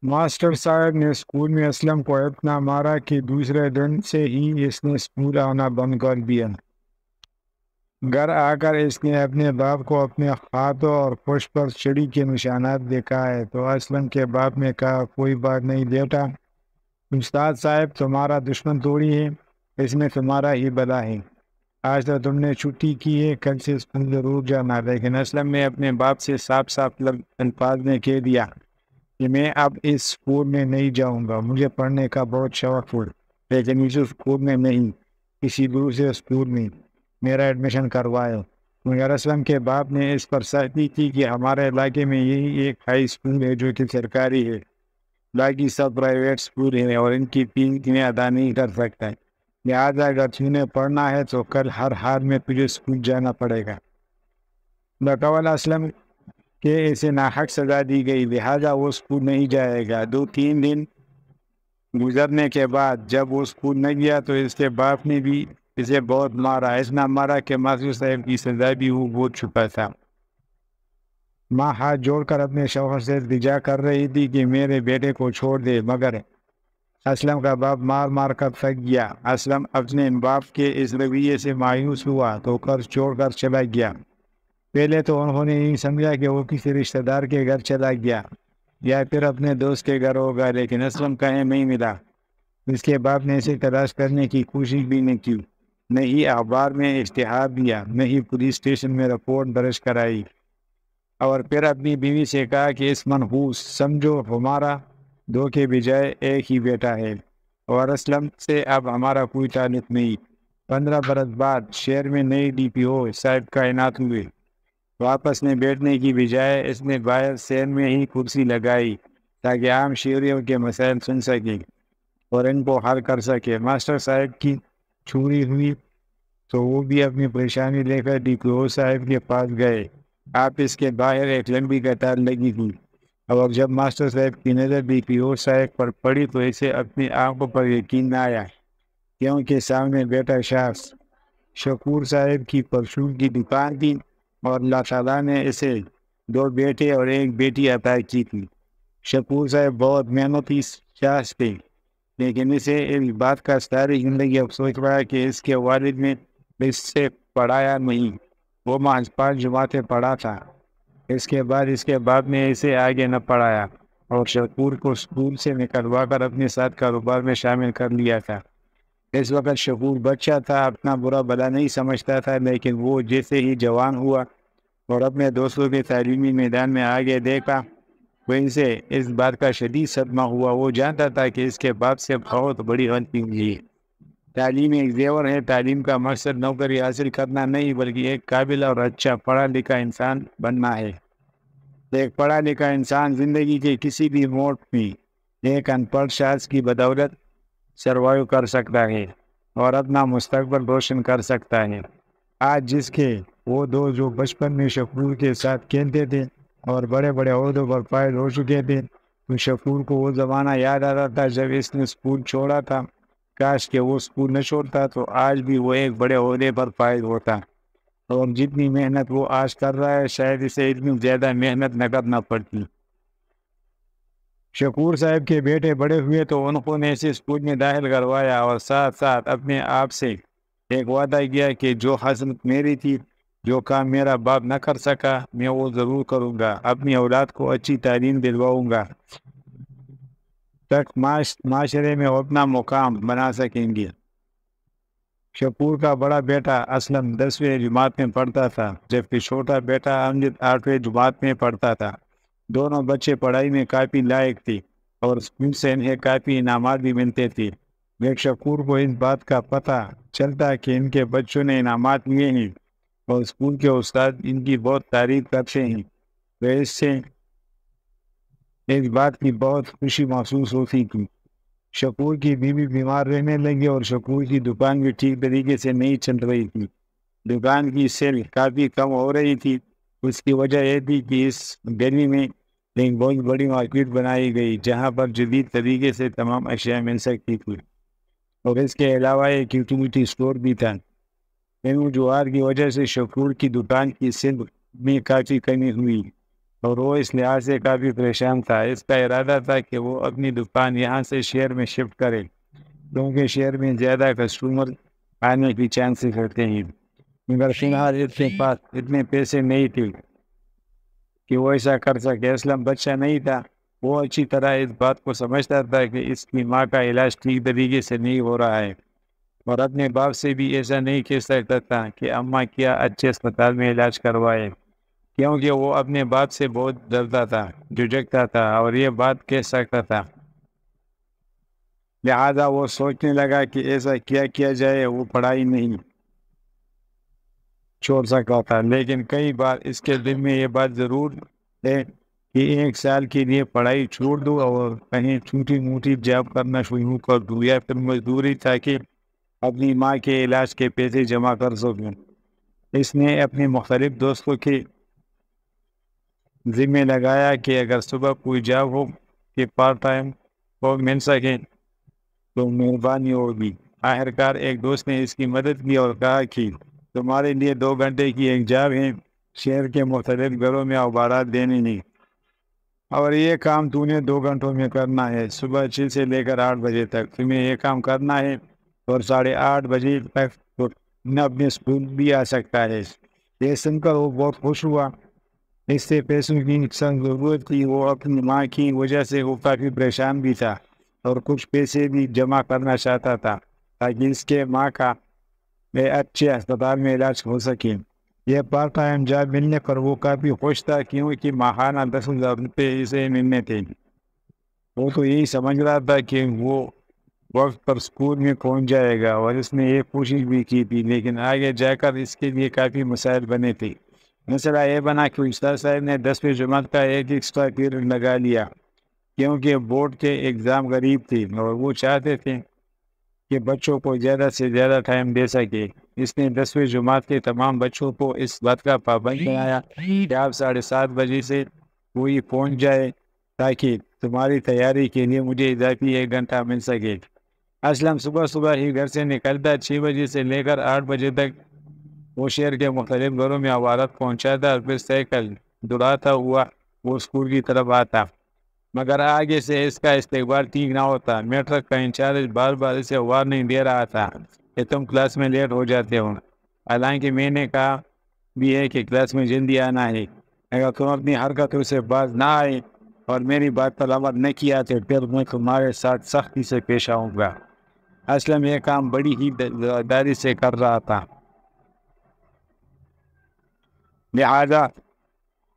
Master صاحب نے school میں اسلم کو اتنا مارا کہ دوسرے دن سے ہی اس نے اسکول آنا بند کر دیا۔ گھر آ کر اس نے اپنے باپ کو اپنے ہاتھوں اور پشت پر چھڑی کے نشانات دکھائے تو اسلم کے باپ نے کہا کوئی بات نہیں بیٹا، استاد صاحب تمہارا دشمن تھوڑی ہے، اس میں تمہارا ہی بلا ہے۔ آج تو تم نے چھٹی کی ہے، کل سے اسکول ضرور جانا۔ لیکن اسلم نے اپنے باپ سے صاف صاف الفاظ میں کہہ دیا کہ میں اب اس اسکول میں نہیں جاؤں گا، مجھے پڑھنے کا بہت شوق ہے، لیکن اس اسکول میں نہیں، کسی دوسرے اسکول میں میرا ایڈمیشن کروائے۔ مگر اسلم کے باپ نے اس پر سختی کی کہ ہمارے علاقے میں یہی ایک ہائی اسکول ہے جو کہ سرکاری ہے، باقی سب پرائیویٹ اسکول ہیں اور ان کی فیس میں ادا نہیں کر سکتا ہے، لہٰذا اگر تمہیں پڑھنا ہے تو کل ہر حال میں تجھے اسکول جانا پڑے گا۔ بقول اسلم کہ اسے ناحق سزا دی گئی، لہٰذا وہ اسکول نہیں جائے گا۔ 2-3 دن گزرنے کے بعد جب وہ اسکول نہ گیا تو اس کے باپ نے بھی اسے بہت مارا، اتنا مارا کہ ماسٹر صاحب کی سزا بھی وہ بہت چھپا تھا۔ ماں ہاتھ جوڑ کر اپنے شوہر سے التجا کر رہی تھی کہ میرے بیٹے کو چھوڑ دے، مگر اسلم کا باپ مار مار کر تھک گیا۔ اسلم اپنے باپ کے اس رویے سے مایوس ہوا تو قرض چھوڑ کر چلا گیا۔ پہلے تو انہوں نے نہیں سمجھا کہ وہ کسی رشتہ دار کے گھر چلا گیا یا پھر اپنے دوست کے گھر ہوگا، لیکن اسلم کہیں نہیں ملا۔ اس کے باپ نے اسے تلاش کرنے کی کوشش بھی نہیں کی، نہ ہی اخبار میں اشتہار دیا، نہ ہی پولیس اسٹیشن میں رپورٹ درج کرائی، اور پھر اپنی بیوی سے کہا کہ اس منحوس سمجھو ہمارا دو کے بجائے ایک ہی بیٹا ہے اور اسلم سے اب ہمارا کوئی تعلق نہیں۔ 15 برس بعد شہر میں نئی ڈی پی او صاحب تعینات ہوئے۔ واپس میں بیٹھنے کی بجائے اس نے باہر سین میں ہی کرسی لگائی تاکہ عام شہریوں کے مسائل سن سکے اور ان کو حل کر سکے۔ ماسٹر صاحب کی چھوڑی ہوئی تو وہ بھی اپنی پریشانی لے کر ڈی پی او صاحب کے پاس گئے۔ آفس کے باہر ایک لمبی قطار لگی تھی اور جب ماسٹر صاحب کی نظر ڈی پی او صاحب پر پڑی تو اسے اپنی آنکھوں پر یقین نہ آیا، کیونکہ سامنے بیٹا شخص شکور صاحب کی پرچون کی دکان تھی اور اللہ تعالیٰ نے اسے 2 بیٹے اور 1 بیٹی عطا کی تھی۔ شکور صاحب بہت محنتی شخص تھے، لیکن اسے اس بات کا ساری زندگی افسوس رہا کہ اس کے والد نے اس سے پڑھایا نہیں۔ وہ محض 5 جماعتیں پڑھا تھا، اس کے بعد اس کے باپ نے اسے آگے نہ پڑھایا اور شکور کو اسکول سے نکلوا کر اپنے ساتھ کاروبار میں شامل کر لیا تھا۔ اس وقت شکور بچہ تھا، اپنا برا بھلا نہیں سمجھتا تھا، لیکن وہ جیسے ہی جوان ہوا اور اپنے دوستوں کے تعلیمی میدان میں آگے دیکھا وہ ان سے اس بات کا شدید صدمہ ہوا۔ وہ جانتا تھا کہ اس کے باپ سے بہت بڑی غلطی ہوئی ہے۔ تعلیم ایک زیور ہے، تعلیم کا مقصد نوکری حاصل کرنا نہیں بلکہ ایک قابل اور اچھا پڑھا لکھا انسان بننا ہے۔ ایک پڑھا لکھا انسان زندگی کے کسی بھی موڑ میں ایک ان پڑھ شخص کی بدولت سروائیو کر سکتا ہے اور اپنا مستقبل روشن کر سکتا ہے۔ آج جس کے وہ دو جو بچپن میں شکور کے ساتھ کھیلتے تھے اور بڑے بڑے عہدوں پر فائز ہو چکے تھے، تو شکور کو وہ زمانہ یاد آتا تھا جب اس نے اسکول چھوڑا تھا۔ کاش کہ وہ اسکول نہ چھوڑتا تو آج بھی وہ ایک بڑے عہدے پر فائز ہوتا، اور جتنی محنت وہ آج کر رہا ہے شاید اسے اتنی زیادہ محنت نہ کرنا پڑتی۔ شکور صاحب کے بیٹے بڑے ہوئے تو انہوں نے اسے اسکول میں داخل کروایا اور ساتھ ساتھ اپنے آپ سے ایک وعدہ کیا کہ جو حسرت میری تھی، جو کام میرا باپ نہ کر سکا، میں وہ ضرور کروں گا، اپنی اولاد کو اچھی تعلیم دلواؤں گا تک معاشرے میں اپنا مقام بنا سکیں گے۔ شکور کا بڑا بیٹا اسلم 10ویں جماعت میں پڑھتا تھا جبکہ چھوٹا بیٹا امجد 8ویں جماعت میں پڑھتا تھا۔ دونوں بچے پڑھائی میں کافی لائق تھے اور اسکول سے انہیں کافی انعامات بھی ملتے تھے۔ لیکن شکور کو اس بات کا پتہ چلتا کہ ان کے بچوں نے انعامات لیے ہیں اور اسکول کے استاد ان کی بہت تعریف کرتے ہیں، تو اس سے اس بات کی بہت خوشی محسوس ہوتی تھی۔ شکور کی بیوی بیمار رہنے لگی اور شکور کی دکان بھی ٹھیک طریقے سے نہیں چل رہی تھی۔ دکان کی سیل کافی کم ہو رہی تھی۔ اس کی وجہ یہ تھی کہ اس گلی میں ایک بہت بڑی مارکیٹ بنائی گئی جہاں پر جدید طریقے سے تمام اشیاء مل سکتی تھی، اور اس کے علاوہ ایک یوٹیلیٹی اسٹور بھی تھا۔ ان وجوہات کی وجہ سے شکور کی دکان کی سیل میں کافی کمی ہوئی۔ اور وہ اس لحاظ سے کافی پریشان تھا۔ اس کا ارادہ تھا کہ وہ اپنی دکان یہاں سے شہر میں شفٹ کرے، کیونکہ شہر میں زیادہ کسٹمر آنے کی چانسز ہوتے ہیں، مگر فی الحال اس کے پاس اتنے پیسے نہیں تھے کہ وہ ایسا کر سکے۔ اسلم بچہ نہیں تھا، وہ اچھی طرح اس بات کو سمجھتا تھا کہ اس کی ماں کا علاج ٹھیک طریقے سے نہیں ہو رہا ہے، اور اپنے باپ سے بھی ایسا نہیں کہہ سکتا تھا کہ اماں کیا اچھے اسپتال میں علاج کروائے، کیونکہ وہ اپنے باپ سے بہت ڈرتا تھا، جھجکتا تھا اور یہ بات کہہ سکتا تھا۔ لہذا وہ سوچنے لگا کہ ایسا کیا جائے۔ وہ پڑھائی نہیں چھوڑ سکتا تھا، لیکن کئی بار اس کے دل میں یہ بات ضرور ہے کہ 1 سال کے لیے پڑھائی چھوڑ دوں اور کہیں چھوٹی موٹی جاب کرنا شروع کر دوں، یا پھر مزدوری، تاکہ اپنی ماں کے علاج کے پیسے جمع کر سکوں۔ اس نے اپنے مختلف دوستوں کے ذمہ لگایا کہ اگر صبح کوئی جاب ہو کہ پارٹ ٹائم ہو مل سکے تو مہربانی ہوگی۔ آخرکار ایک دوست نے اس کی مدد کی اور کہا کہ تمہارے لیے 2 گھنٹے کی ایک جاب ہے، شہر کے مختلف گھروں میں اخبارات دینے نہیں، اور یہ کام تو نے 2 گھنٹوں میں کرنا ہے۔ صبح 6 سے لے کر 8 بجے تک تمہیں یہ کام کرنا ہے، اور 8:30 بجے تک تو نہ اپنے اسکول بھی آ سکتا ہے۔ یہ سن کر وہ بہت خوش ہوا۔ اس سے پیسوں کی ضرورت تھی، وہ اپنی ماں کی وجہ سے وہ کافی پریشان بھی تھا، اور کچھ پیسے بھی جمع کرنا چاہتا تھا تاکہ اس کے ماں کا اچھے اسپتال میں علاج ہو سکے۔ یہ پارٹ ٹائم جاب ملنے پر وہ کافی خوش تھا، کیونکہ ماہانہ 10,000 روپے اسے ملنے تھے۔ وہ تو یہی سمجھ رہا تھا کہ وہ وقت پر اسکول میں پہنچ جائے گا، اور اس نے یہ کوشش بھی کی تھی، لیکن آگے جا کر اس کے لیے کافی مسائل بنے تھے۔ مسئلہ یہ بنا کہ استاد صاحب نے 10ویں جماعت کا ایک ایکسٹرا پیریڈ لگا لیا، کیونکہ بورڈ کے ایگزام قریب تھے اور وہ چاہتے تھے کہ بچوں کو زیادہ سے زیادہ ٹائم دے سکے۔ اس نے 10ویں جماعت کے تمام بچوں کو اس بات کا پابند بنایا کہ آپ 7:30 بجے سے وہی پہنچ جائے، تاکہ تمہاری تیاری کے لیے مجھے اضافی 1 گھنٹہ مل سکے۔ اسلم صبح ہی گھر سے نکلتا، 6 بجے سے لے کر 8 بجے تک وہ شہر کے مختلف گھروں میں اخبارات پہنچاتا، اور پھر سائیکل دوڑاتا ہوا وہ اسکول کی طرف آتا، مگر آگے سے اس کا استقبال ٹھیک نہ ہوتا۔ میٹرک کا انچارج بار بار اسے وارننگ دے رہا تھا کہ تم کلاس میں لیٹ ہو جاتے ہو، حالانکہ میں نے کہا بھی ہے کہ کلاس میں جلدی آنا ہے۔ اگر تم اپنی حرکتوں سے باز نہ آئے اور میری بات پر عمل نہ کیا تو پھر میں تمہارے ساتھ سختی سے پیش آؤں گا۔ اسلم یہ کام بڑی ہی داری سے کر رہا تھا، لہذا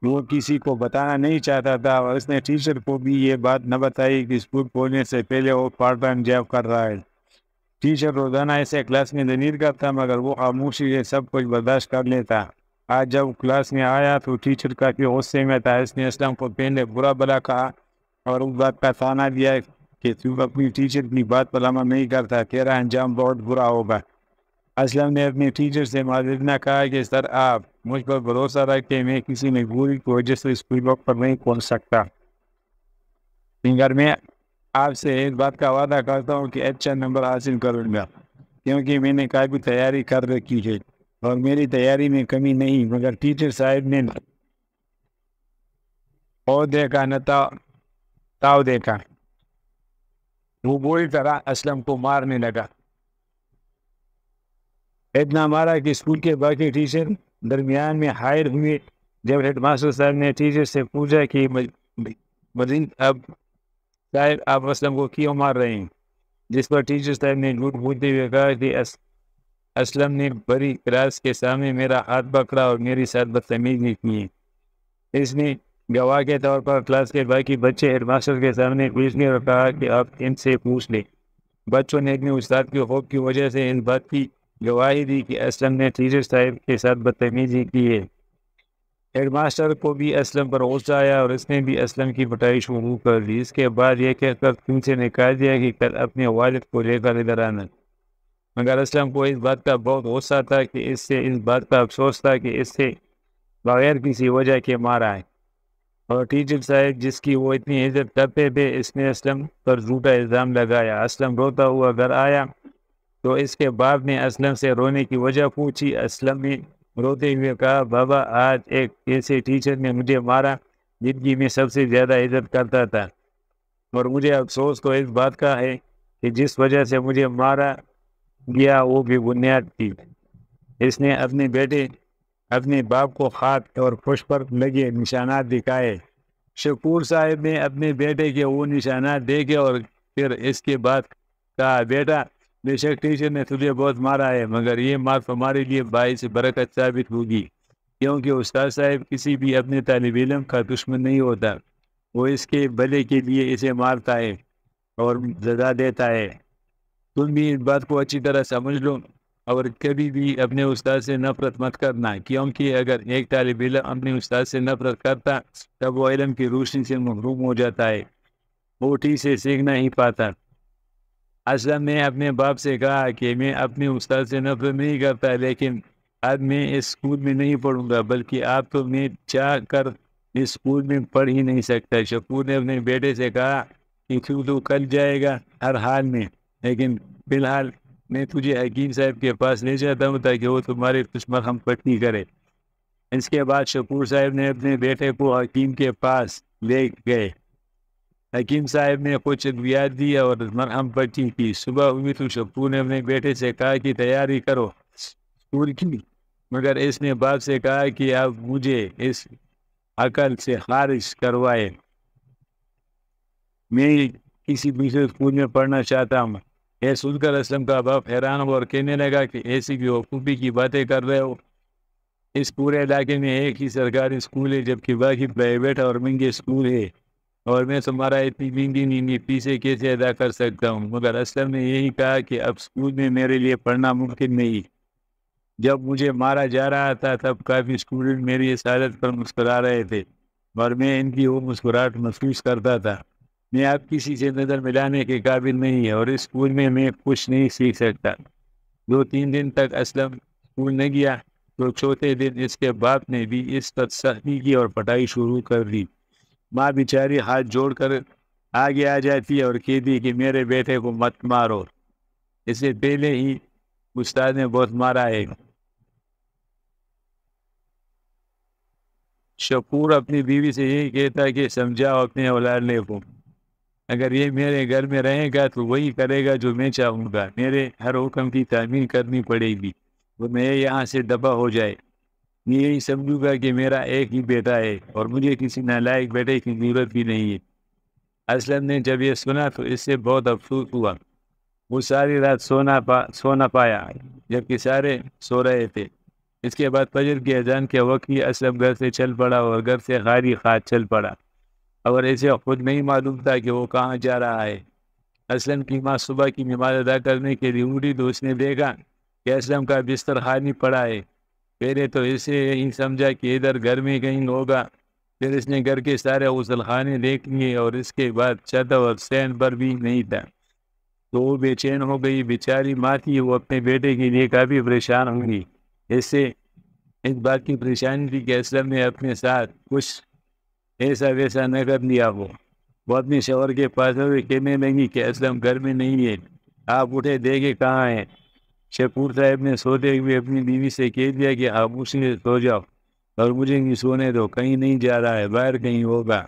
وہ کسی کو بتانا نہیں چاہتا تھا، اور اس نے ٹیچر کو بھی یہ بات نہ بتائی کہ اسکول کھولنے سے پہلے وہ پارٹ ٹائم جاب کر رہا ہے۔ ٹیچر روزانہ اسے کلاس میں دلیر کرتا، مگر وہ خاموشی سے سب کچھ برداشت کر لیتا۔ آج جب کلاس میں آیا تو ٹیچر کافی غصے میں تھا۔ اس نے اسلم کو پہلے برا بھلا کہا اور اس بات کا تانا دیا کہ تو اپنی ٹیچر کی بات پر عمل نہیں کرتا، تیرا انجام بہت برا ہوگا۔ اسلم نے اپنے ٹیچر سے معذرت نہ کہا کہ سر آپ مجھ پر بھروسہ رکھتے، میں کسی مجبوری کی وجہ سے اسکول وقت پر نہیں پہنچ سکتا، مگر میں آپ سے اس بات کا وعدہ کرتا ہوں کہ اچھا نمبر حاصل کروں گا، کیونکہ میں نے کافی تیاری کر رکھی ہے اور میری تیاری میں کمی نہیں۔ مگر ٹیچر صاحب نے اور دیکھا نہ تاؤ دیکھا، وہ بری طرح اسلم کو مارنے لگا، اتنا مارا کہ اسکول کے باقی ٹیچر درمیان میں حائر ہوئے۔ جب ہیڈ ماسٹر صاحب نے ٹیچر سے پوچھا کہ مزید اب صاحب آپ اسلم کو کیوں مار رہے ہیں، جس پر ٹیچر صاحب نے جھوٹ بولتے ہوئے کہا کہ اسلم نے بڑی کلاس کے سامنے میرا ہاتھ پکڑا اور میری ساتھ بدتمیزی کی ہے۔ اس نے گواہ کے طور پر کلاس کے باقی بچے ہیڈ ماسٹر کے سامنے پیش کیے اور کہا کہ آپ ان سے پوچھ لیں۔ بچوں نے اپنے استاد کے خوف کی وجہ سے اس بات کی گواہی دی کہ اسلم نے ٹیچر صاحب کے ساتھ بدتمیزی کی ہے۔ ہیڈ ماسٹر کو بھی اسلم پر غصہ آیا اور اس نے بھی اسلم کی پٹائی شروع کر دی۔ اس کے بعد یہ کہہ کر ان سے نکال دیا کہ کل اپنے والد کو لے کر ادھر آنا، مگر اسلم کو اس بات کا بہت غصہ تھا کہ اس بات کا افسوس تھا کہ اس سے بغیر کسی وجہ کے مارا ہے، اور ٹیچر صاحب جس کی وہ اتنی عزت کرتے تھے اس نے اسلم پر جھوٹا الزام لگایا۔ اسلم روتا ہوا گھر آیا تو اس کے باپ نے اسلم سے رونے کی وجہ پوچھی۔ اسلم نے روتے ہوئے کہا بابا آج ایک ایسے ٹیچر نے مجھے مارا جن کی میں سب سے زیادہ عزت کرتا تھا، اور مجھے افسوس تو اس بات کا ہے کہ جس وجہ سے مجھے مارا گیا وہ بھی بنیاد تھی۔ اس نے اپنے باپ کو خط اور پشت پر لگے نشانات دکھائے۔ شکور صاحب نے اپنے بیٹے کے وہ نشانات دیکھے اور پھر اس کے بعد کہا، بیٹا بے شک ٹیچر نے تجھے بہت مارا ہے، مگر یہ مار تمہارے لیے باعث برکت ثابت ہوگی، کیونکہ استاد صاحب کسی بھی اپنے طالب علم کا دشمن نہیں ہوتا، وہ اس کے بھلے کے لیے اسے مارتا ہے اور سزا دیتا ہے۔ تم بھی اس بات کو اچھی طرح سمجھ لو اور کبھی بھی اپنے استاد سے نفرت مت کرنا، کیونکہ اگر ایک طالب علم اپنے استاد سے نفرت کرتا تب وہ علم کی روشنی سے محروم ہو جاتا ہے، وہ ٹھیک سے سیکھنا ہی پاتا۔ اسلم نے اپنے باپ سے کہا کہ میں اپنے استاد سے نفرت نہیں کرتا، لیکن اب میں اس اسکول میں نہیں پڑھوں گا، بلکہ آپ تو میں چاہ کر اس اسکول میں پڑھ ہی نہیں سکتا۔ شکور نے اپنے بیٹے سے کہا کہ تو کل جائے گا ہر حال میں، لیکن فی الحال میں تجھے حکیم صاحب کے پاس لے جاتا ہوں تاکہ وہ تمہارے کچھ مرہم پٹی کرے۔ اس کے بعد شکور صاحب نے اپنے بیٹے کو حکیم کے پاس لے گئے۔ حکیم صاحب نے کچھ ادویات دی اور مرہم پٹی کی۔ صبح ہوئی تو شکور نے اپنے بیٹے سے کہا کہ تیاری کرو اسکول کی، مگر اس نے باپ سے کہا کہ اب مجھے اس عقل سے خارج کروائے، میں کسی دوسرے اسکول میں پڑھنا چاہتا ہوں۔ یہ سن کر اسلم کا باپ حیران ہوا اور کہنے لگا کہ ایسی بھی وقوفی کی باتیں کر رہے ہو، اس پورے علاقے میں ایک ہی سرکاری اسکول ہے جبکہ باقی پرائیویٹ اور مہنگے اسکول ہے، اور میں تمہارا اتنی مہنگی فیسیں کیسے ادا کر سکتا ہوں؟ مگر اسلم نے یہی کہا کہ اب اسکول میں میرے لیے پڑھنا ممکن نہیں۔ جب مجھے مارا جا رہا تھا تب کافی اسٹوڈنٹ میری اس حالت پر مسکرا رہے تھے اور میں ان کی وہ مسکراہٹ محسوس کرتا تھا۔ میں اب کسی سے نظر ملانے کے قابل نہیں ہے اور اس اسکول میں کچھ نہیں سیکھ سکتا۔ 2-3 دن تک اسلم اسکول نہ گیا تو چوتھے دن اس کے باپ نے بھی اس پر سختی کی اور پٹائی شروع کر دی۔ ماں بیچاری ہاتھ جوڑ کر آگے آ جاتی ہے اور کہتی کہ میرے بیٹے کو مت مارو، اسے پہلے ہی استاد نے بہت مارا ہے۔ شکور اپنی بیوی سے یہی کہتا کہ سمجھاؤ اپنے اولاد کو، اگر یہ میرے گھر میں رہے گا تو وہی کرے گا جو میں چاہوں گا، میرے ہر حکم کی تعمیل کرنی پڑے گی، وہ میں یہاں سے دفع ہو جائے۔ میں یہی سمجھوں گا کہ میرا ایک ہی بیٹا ہے اور مجھے کسی نالائق بیٹے کی ضرورت بھی نہیں ہے۔ اسلم نے جب یہ سنا تو اس سے بہت افسوس ہوا۔ وہ ساری رات سو نہ پایا جبکہ سارے سو رہے تھے۔ اس کے بعد فجر کی اذان کے وقت ہی اسلم گھر سے چل پڑا اور گھر سے خالی خواہ چل پڑا، اور اسے خود نہیں معلوم تھا کہ وہ کہاں جا رہا ہے۔ اسلم کی ماں صبح کی نماز ادا کرنے کے لیے اٹھی تو اس نے دیکھا کہ اسلم کا بستر خالی پڑا ہے۔ پہلے تو اسے یہی سمجھا کہ ادھر گھر میں کہیں ہوگا، پھر اس نے گھر کے سارے غسل خانے دیکھ لیے اور اس کے بعد چھت اور سین پر بھی نہیں تھا، تو وہ بے چین ہو گئی۔ بیچاری ماں تھی، وہ اپنے بیٹے کے لیے کافی پریشان ہوگی۔ اس سے اس بات کی پریشانی تھی کہ اسلم نے اپنے ساتھ کچھ ایسا ویسا نہ کر لیا ہو۔ وہ اپنے شوہر کے پاس ہوئے کہنے لگی کہ اسلم گھر میں نہیں ہے، آپ اٹھے دیکھے کہاں ہیں۔ شکور صاحب نے سوتے ہوئے اپنی بیوی سے کہہ دیا کہ خاموشی سے سو جاؤ اور مجھے نہیں سونے دو، کہیں نہیں جا رہا ہے، باہر کہیں ہوگا۔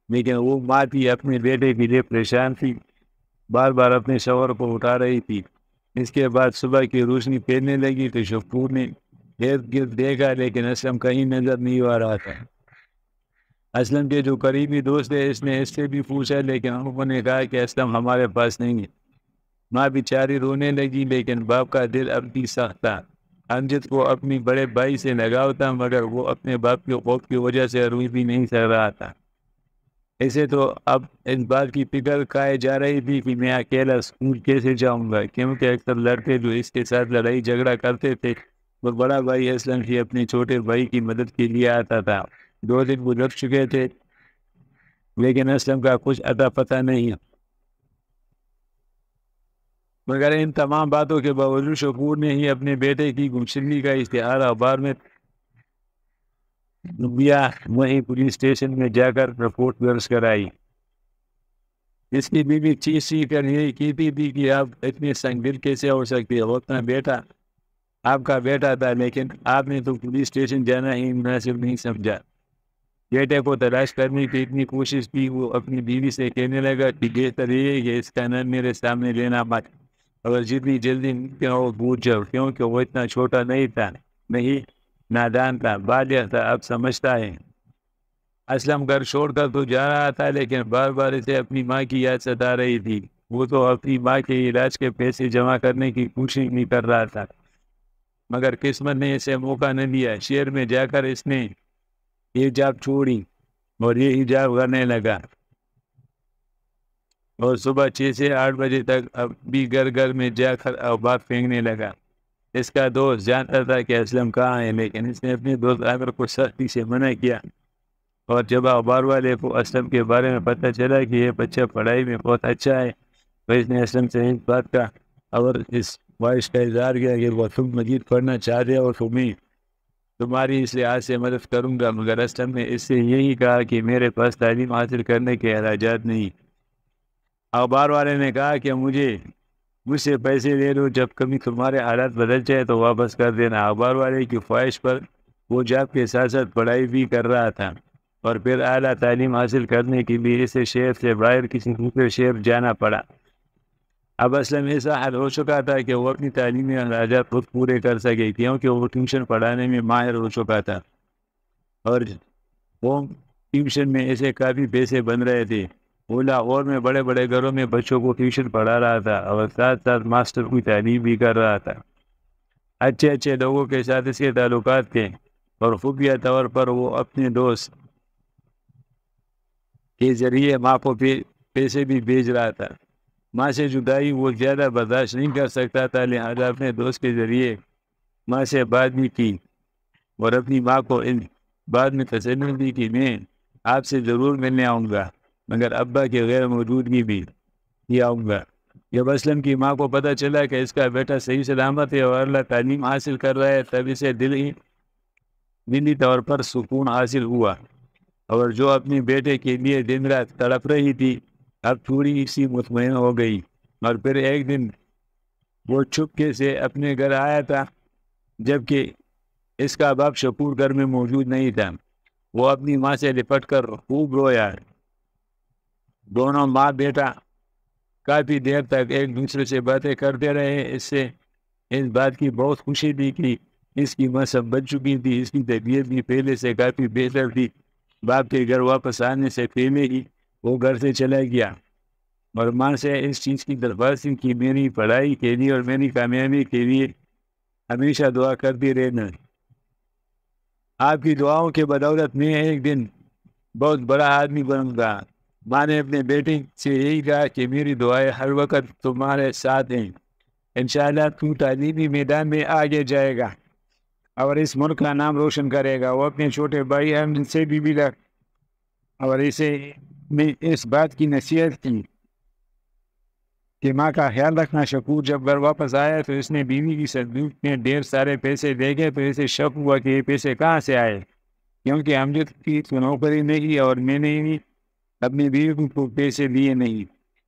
لیکن وہ ماں تھی، اپنے بیٹے کے لیے پریشان تھی، بار بار اپنے شوہر کو اٹھا رہی تھی۔ اس کے بعد صبح کی روشنی پھیلنے لگی تو شکور نے ارد گرد دیکھا لیکن اسلم کہیں نظر نہیں آ رہا تھا۔ اسلم کے جو قریبی دوست تھے اس نے اس سے بھی پوچھا لیکن انہوں نے کہا کہ اسلم ہمارے پاس نہیں ہے۔ ماں بیچاری رونے لگی لیکن باپ کا دل اب بھی سخت تھا۔ امجد کو اپنی بڑے بھائی سے لگاؤ تھا مگر وہ اپنے باپ کے خوف کی وجہ سے روئی بھی نہیں سک رہا تھا۔ اسے تو اب اس بات کی فکر کھائے جا رہی تھی کہ میں اکیلا اسکول کیسے جاؤں گا، کیونکہ اکثر لڑکے جو اس کے ساتھ لڑائی جھگڑا کرتے تھے وہ بڑا بھائی اسلم ہی اپنے چھوٹے بھائی کی مدد کے لیے آتا تھا۔ 2 دن گزر چکے تھے لیکن اسلم کا کچھ اتا پتہ نہیں، مگر ان تمام باتوں کے باوجود شکور نے ہی اپنے بیٹے کی گمشدگی کا اشتہار اخبار میں دیا، وہیں پولیس اسٹیشن میں جا کر رپورٹ درج کرائی۔ اس کی بیوی چیخ کر یہی کہتی تھی کہ آپ اتنے سنگ دل کیسے ہو سکتے ہو، اپنا بیٹا آپ کا بیٹا تھا، لیکن آپ نے تو پولیس اسٹیشن جانا ہی مناسب نہیں سمجھا۔ بیٹے کو تلاش کرنے کی اتنی کوشش کی، وہ اپنی بیوی سے کہنے لگا کہ بہتر یہ ہے کہ اس کا نام میرے سامنے لینا مت، اور جتنی جلدی ممکن ہو بھول جاؤ، کیونکہ وہ اتنا چھوٹا نہیں تھا، نہیں نادان تھا، بالغ تھا، اب سمجھتا ہے۔ اسلم گھر چھوڑ کر تو جا رہا تھا، لیکن بار بار اسے اپنی ماں کی یاد ستا رہی تھی۔ وہ تو اپنی ماں کے علاج کے پیسے جمع کرنے کی کوشش نہیں کر رہا تھا، مگر قسمت نے اسے موقع نہ دیا۔ شہر میں جا کر اس نے یہ جاب چھوڑی اور یہ حجاب کرنے لگا، اور صبح 6 سے 8 بجے تک اب بھی گھر گھر میں جا کر اخبار پھینکنے لگا۔ اس کا دوست جانتا تھا کہ اسلم کہاں ہے، لیکن اس نے اپنے دوست عامر کو سختی سے منع کیا، اور جب اخبار والے کو اسلم کے بارے میں پتہ چلا کہ یہ بچہ پڑھائی میں بہت اچھا ہے، تو اس نے اسلم سے اس بات کا اور اس خواہش کا اظہار کیا کہ وہ تم مزید پڑھنا چاہتے اور تمہاری اس لحاظ سے مدد کروں گا، مگر اسلم نے اس سے یہی کہا کہ میرے پاس تعلیم حاصل کرنے کے اخراجات نہیں۔ اخبار والے نے کہا کہ مجھ سے پیسے لے لو، جب کبھی تمہارے حالات بدل جائے تو واپس کر دینا۔ اخبار والے کی خواہش پر وہ جاب کے ساتھ ساتھ پڑھائی بھی کر رہا تھا، اور پھر اعلیٰ تعلیم حاصل کرنے کے لیے اسے شہر سے باہر کسی دوسرے شہر جانا پڑا۔ اب اسلم ایسا حل ہو چکا تھا کہ وہ اپنی تعلیمی اخراجات خود پورے کر سکے، کیونکہ وہ ٹیوشن پڑھانے میں ماہر ہو چکا تھا، اور وہ ٹیوشن میں اسے کافی پیسے بن رہے تھے۔ وہ لاہور میں بڑے بڑے گھروں میں بچوں کو ٹیوشن پڑھا رہا تھا، اور ساتھ ساتھ ماسٹر کی تعلیم بھی کر رہا تھا۔ اچھے اچھے لوگوں کے ساتھ اس کے تعلقات تھے، اور خفیہ طور پر وہ اپنے دوست کے ذریعے ماں کو پیسے بھی بھیج رہا تھا۔ ماں سے جدائی وہ زیادہ برداشت نہیں کر سکتا تھا، لہذا اپنے دوست کے ذریعے ماں سے بات بھی کی، اور اپنی ماں کو ان بات میں تسلی دی کہ میں آپ سے ضرور ملنے آؤں گا، مگر ابا کی غیر موجودگی بھی آؤں گا۔ جب اسلم کی ماں کو پتہ چلا کہ اس کا بیٹا صحیح سلامت ہے اور اللہ تعلیم حاصل کر رہا ہے، تب اسے دلی طور پر سکون حاصل ہوا، اور جو اپنے بیٹے کے لیے دن رات تڑپ رہی تھی اب تھوڑی سی مطمئن ہو گئی۔ اور پھر ایک دن وہ چپکے سے اپنے گھر آیا تھا، جبکہ اس کا باپ شکور گھر میں موجود نہیں تھا۔ وہ اپنی ماں سے لپٹ کر خوب رویا۔ دونوں ماں بیٹا کافی دیر تک ایک دوسرے سے باتیں کرتے رہے۔ اس سے اس بات کی بہت خوشی تھی کہ اس کی ماں سب بچ چکی تھی، اس کی طبیعت بھی پہلے سے کافی بہتر تھی۔ باپ کے گھر واپس آنے سے پہلے ہی وہ گھر سے چلا گیا، اور ماں سے اس چیز کی درخواست کی میری پڑھائی کے لیے اور میری کامیابی کے لیے ہمیشہ دعا کرتی رہنا۔ آپ کی دعاؤں کے بدولت میں ایک دن بہت بڑا آدمی بنوں گا۔ ماں نے اپنے بیٹے سے یہی کہا کہ میری دعائیں ہر وقت تمہارے ساتھ ہیں، انشاءاللہ تو تعلیمی میدان میں آگے جائے گا اور اس ملک کا نام روشن کرے گا۔ وہ اپنے چھوٹے بھائی احمد سے بھی ملا اور اسے میں اس بات کی نصیحت کی کہ ماں کا خیال رکھنا۔ شکور جب گھر واپس آیا تو اس نے بیوی کی صندوق میں ڈھیر سارے پیسے دیکھے تو اسے شک ہوا کہ یہ پیسے کہاں سے آئے، کیونکہ امجد کی نوکری نہیں اور میں نے بھی اپنی بیوی کو پیسے دیے نہیں،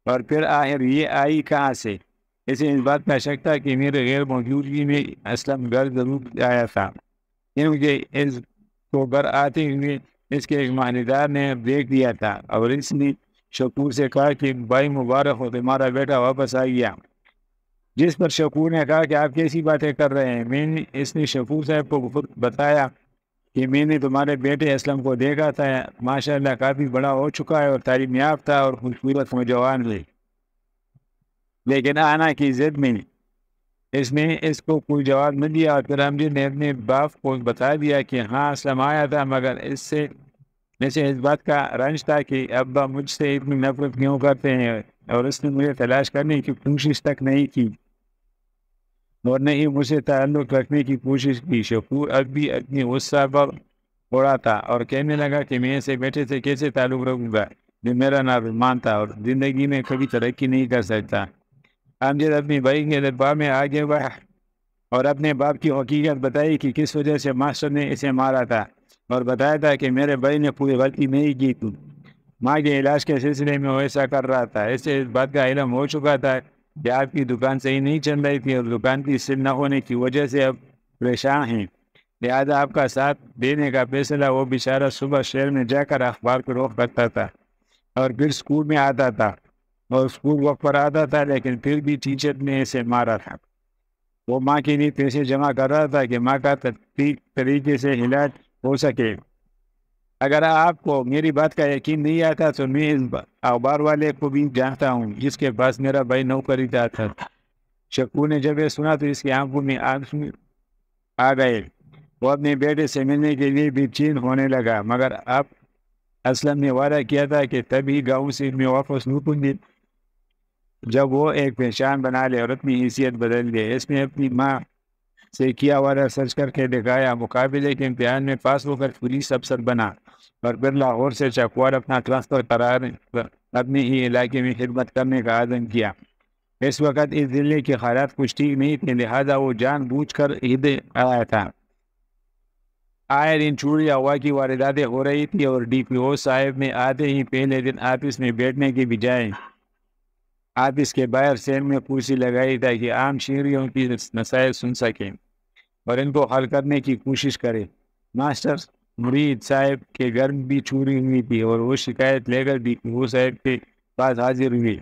اور پھر آخر یہ آئی کہاں سے۔ اسے اس بات کا شک تھا کہ میرے غیر موجودگی میں اسلم گھر ضرور آیا تھا، کیونکہ اس کو گھر آتے ہوئے اس کے ایک ماہیدار نے دیکھ دیا تھا، اور اس نے شکور سے کہا کہ بھائی مبارک ہو، تمہارا بیٹا واپس آ گیا۔ جس پر شکور نے کہا کہ آپ کیسی باتیں کر رہے ہیں۔ اس نے شکور صاحب کو خود بتایا کہ میں نے تمہارے بیٹے اسلم کو دیکھا تھا، ماشاءاللہ کافی بڑا ہو چکا ہے اور تعلیم یافتہ اور خوبصورت نوجوان ہے، لیکن آنا کی ضد میں اس نے اس کو کوئی جواب نہ دیا۔ اور پھر امجد نے اپنے باپ کو بتا دیا کہ ہاں اسلم آیا تھا، مگر اسے اس بات کا رنج تھا کہ ابا مجھ سے اتنی نفرت کیوں کرتے ہیں، اور اس نے مجھے تلاش کرنے کی کوشش تک نہیں کی اور نہ ہی مجھ سے تعلق رکھنے کی کوشش کی۔ شکور اب بھی اپنی غصہ پر اڑا تھا اور کہنے لگا کہ میں ایسے بیٹے سے کیسے تعلق رکھوں گا جو میرا نافرمان تھا اور زندگی میں کبھی ترقی نہیں کر سکتا۔ امجد اپنی بھائی کے دباؤ میں آگے بڑھا اور اپنے باپ کی حقیقت بتائی کہ کس وجہ سے ماسٹر نے اسے مارا تھا، اور بتایا تھا کہ میرے بھائی نے کوئی غلطی نہیں کی تھی، ماں کے علاج کے سلسلے میں وہ ایسا کر رہا تھا۔ اسے اس بات کا علم ہو چکا تھا کہ آپ کی دکان صحیح نہیں چل رہی تھی اور دکان کی سیل نہ ہونے کی وجہ سے اب پریشان ہیں۔ لہذا آپ کا ساتھ دینے کا فیصلہ وہ بیچارہ صبح شہر میں جا کر اخبار کو روک کرتا تھا اور پھر اسکول میں آتا تھا اور اسکول وقت پر آتا تھا، لیکن پھر بھی ٹیچر نے اسے مارا تھا۔ وہ ماں کے لیے پیسے جمع کر رہا تھا کہ ماں کا طریقے سے علاج ہو سکے۔ اگر آپ کو میری بات کا یقین نہیں آتا تو میں اس اخبار والے کو بھی جانتا ہوں جس کے پاس میرا بھائی نوکری جاتا تھا۔ شکور نے جب یہ سنا تو اس کی آنکھوں میں آنسو آ گئے۔ وہ اپنے بیٹے سے ملنے کے لیے بے چین ہونے لگا، مگر اب اسلم نے وعدہ کیا تھا کہ تبھی گاؤں سے میں واپس لوٹوں گی جب وہ ایک پہچان بنا لے اور اپنی حیثیت بدل لے۔ اس نے اپنی ماں سے کیا وعدہ سچ کر کے دکھایا۔ مقابلے کے امتحان میں پاس ہو کر پولیس افسر بنا اور پھر لاہور سے چکوار اپنا ٹرانسفر قرار اپنے ہی علاقے میں خدمت کرنے کا عزم کیا۔ اس وقت اس ضلع کے حالات کچھ ٹھیک نہیں تھے، لہذا وہ جان بوجھ کر ادھر آیا تھا۔ آئے دن چوری ہوا کی وارداتیں ہو رہی تھی اور ڈی پی او صاحب نے آتے ہی پہلے دن آفس میں بیٹھنے کے بجائے آفس کے باہر سین میں کرسی لگائی تاکہ عام شہریوں کی مسائل سن سکیں اور ان کو حل کرنے کی کوشش کرے۔ ماسٹر مرید صاحب کے گھر بھی چوری ہوئی تھی اور وہ شکایت لے کر ڈی پی او صاحب کے پاس حاضر ہوئی،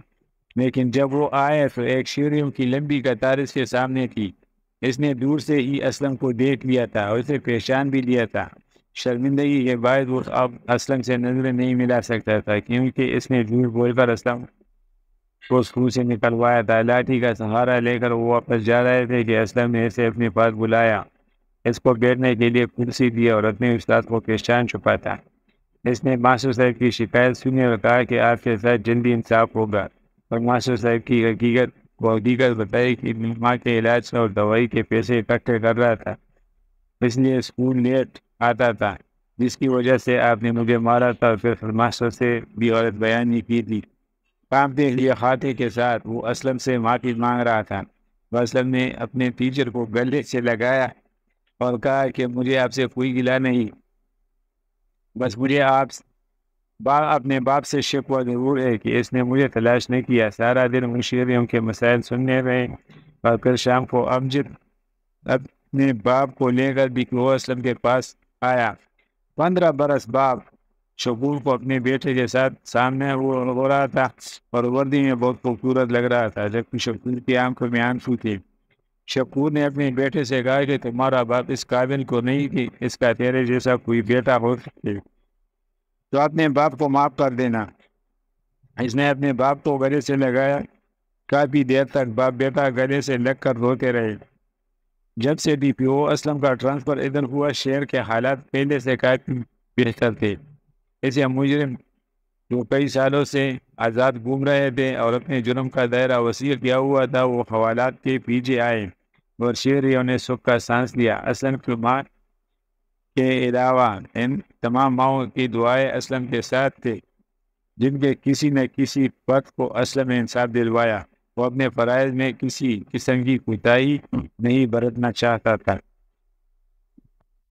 لیکن جب وہ آئے تو ایک شہریوں کی لمبی قطار اس کے سامنے تھی۔ اس نے دور سے ہی اسلم کو دیکھ لیا تھا اور اسے پہچان بھی لیا تھا۔ شرمندگی کے باعث وہ اب اسلم سے نظریں نہیں ملا سکتا تھا، کیونکہ اس نے جھوٹ بول کر اسلم کو اسکول سے نکلوایا تھا۔ لاٹھی کا سہارا لے کر وہ واپس جا رہے تھے کہ اسلم نے اسے اپنے پاس بلایا، اس کو بیٹھنے کے لیے کرسی دی اور اپنے استاد کو پہچان چھپا تھا۔ اس نے ماسٹر صاحب کی شکایت سنی اور کہا کہ آپ کے ساتھ جلدی انصاف ہوگا، اور ماسٹر صاحب کی حقیقت بتائی کہ ماں کے علاج اور دوائی کے پیسے اکٹھے کر رہا تھا، اس لیے اسکول لیٹ آتا تھا، جس کی وجہ سے آپ نے مجھے مارا تھا۔ اور پھر ماسٹر سے بھی عورت بیانی کی تھی۔ کانپتے ہوئے خاتے کے ساتھ وہ اسلم سے معافی مانگ رہا تھا۔ وہ اسلم نے اپنے ٹیچر کو گلے سے لگایا اور کہا کہ مجھے آپ سے کوئی گلہ نہیں، بس مجھے اپنے باپ سے شکوہ ضرور ہے کہ اس نے مجھے تلاش نہیں کیا۔ سارا دن مشیریوں کے مسائل سننے رہے اور پھر شام کو امجد اپنے باپ کو لے کر بھی وہ اسلم کے پاس آیا۔ 15 برس باپ شکور کو اپنے بیٹے کے ساتھ سامنے ہو رہا تھا اور وردی میں بہت خوبصورت لگ رہا تھا، جبکہ شکور کی آنکھوں میں آنسو تھے۔ شکور نے اپنے بیٹے سے کہا کہ تمہارا باپ اس قابل کو نہیں کہ اس کا تیرے جیسا کوئی بیٹا ہو سکے، تو اپنے باپ کو معاف کر دینا۔ اس نے اپنے باپ کو گلے سے لگایا۔ کافی دیر تک باپ بیٹا گلے سے لگ کر روتے رہے۔ جب سے ڈی پی او اسلم کا ٹرانسفر ادھر ہوا، شہر کے حالات پہلے سے کافی بہتر تھے۔ اسے مجرم جو کئی سالوں سے آزاد گھوم رہے تھے اور اپنے جرم کا دائرہ وسیع کیا ہوا تھا، وہ حوالات کے پیچھے آئے اور شہریوں نے سکھ کا سانس لیا۔ اسلم کی ماں کے علاوہ ان تمام ماؤں کی دعائیں اسلم کے ساتھ تھے، جن کے کسی نہ کسی فرد کو اسلم نے انصاف دلوایا۔ وہ اپنے فرائض میں کسی قسم کی کوتاہی نہیں برتنا چاہتا تھا۔